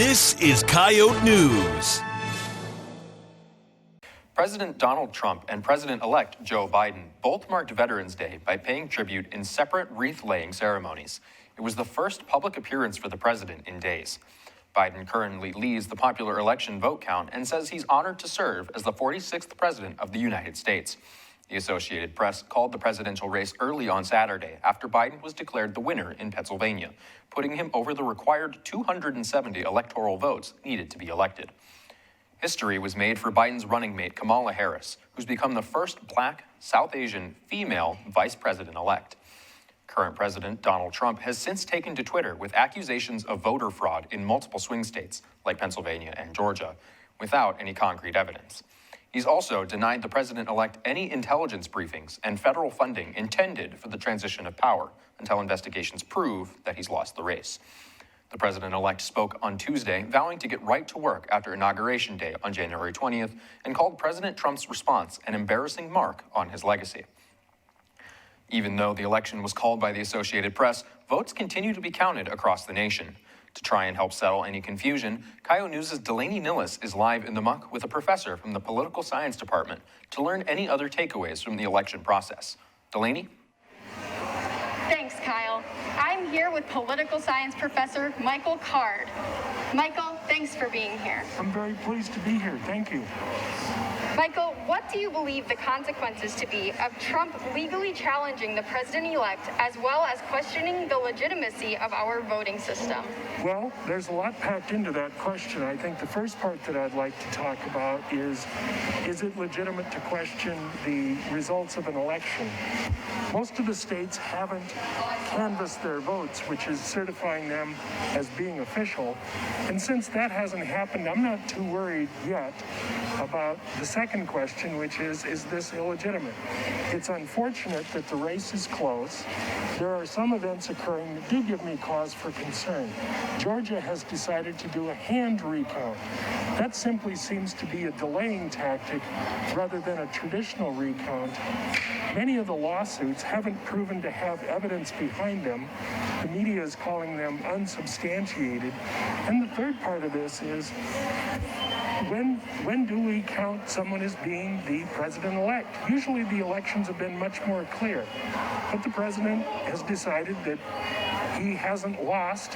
This is Coyote News. President Donald Trump and President-elect Joe Biden both marked Veterans Day by paying tribute in separate wreath-laying ceremonies. It was the first public appearance for the president in days. Biden currently leads the popular election vote count and says he's honored to serve as the 46th president of the United States. The Associated Press called the presidential race early on Saturday after Biden was declared the winner in Pennsylvania, putting him over the required 270 electoral votes needed to be elected. History was made for Biden's running mate Kamala Harris, who's become the first Black, South Asian, female vice president-elect. Current President Donald Trump has since taken to Twitter with accusations of voter fraud in multiple swing states, like Pennsylvania and Georgia, without any concrete evidence. He's also denied the president-elect any intelligence briefings and federal funding intended for the transition of power until investigations prove that he's lost the race. The president-elect spoke on Tuesday, vowing to get right to work after Inauguration Day on January 20th, and called President Trump's response an embarrassing mark on his legacy. Even though the election was called by the Associated Press, votes continue to be counted across the nation. To try and help settle any confusion, Coyote News' Delaney Nillis is live in the muck with a professor from the Political Science Department to learn any other takeaways from the election process. Delaney? Thanks, Kyle. I'm here with political science professor Michael Card. Michael, thanks for being here. I'm very pleased to be here. Thank you. Michael, what do you believe the consequences to be of Trump legally challenging the president-elect as well as questioning the legitimacy of our voting system? Well, there's a lot packed into that question. I think the first part that I'd like to talk about is it legitimate to question the results of an election? Most of the states haven't canvassed their votes, which is certifying them as being official. And since that hasn't happened, I'm not too worried yet about the second question, which is this illegitimate? It's unfortunate that the race is close. There are some events occurring that do give me cause for concern. Georgia has decided to do a hand recount. That simply seems to be a delaying tactic rather than a traditional recount. Many of the lawsuits haven't proven to have evidence behind them. The media is calling them unsubstantiated. And the third part of this is, when do we count someone as being the president-elect? Usually the elections have been much more clear. But the president has decided that he hasn't lost.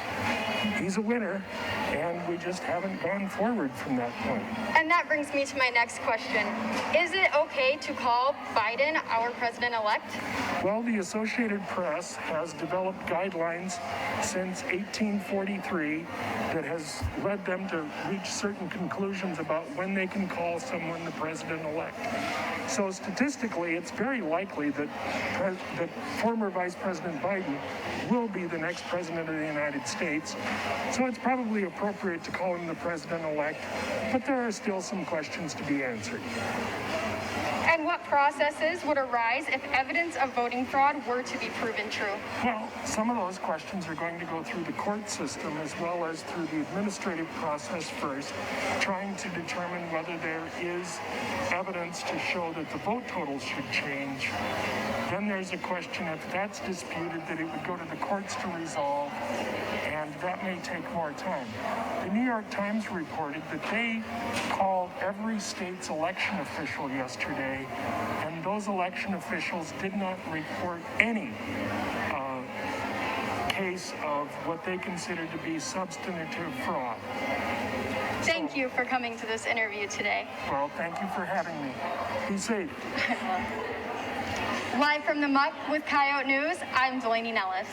He's a winner, and we just haven't gone forward from that point. And that brings me to my next question. Is it okay to call Biden our president-elect? Well, the Associated Press has developed guidelines since 1843 that has led them to reach certain conclusions about when they can call someone the president-elect. So statistically, it's very likely that former Vice President Biden will be the next president of the United States. So it's probably appropriate to call him the president-elect, but there are still some questions to be answered. And what processes would arise if evidence of voting fraud were to be proven true? Well, some of those questions are going to go through the court system as well as through the administrative process first, trying to determine whether there is evidence to show that the vote totals should change. Then there's a question, if that's disputed, that it would go to the courts to resolve, and that may take more time. The New York Times reported that they called every state's election official yesterday, and those election officials did not report any case of what they consider to be substantive fraud. Thank you for coming to this interview today. Well, thank you for having me. Be safe. Live from the muck with Coyote News, I'm Delaney Nellis.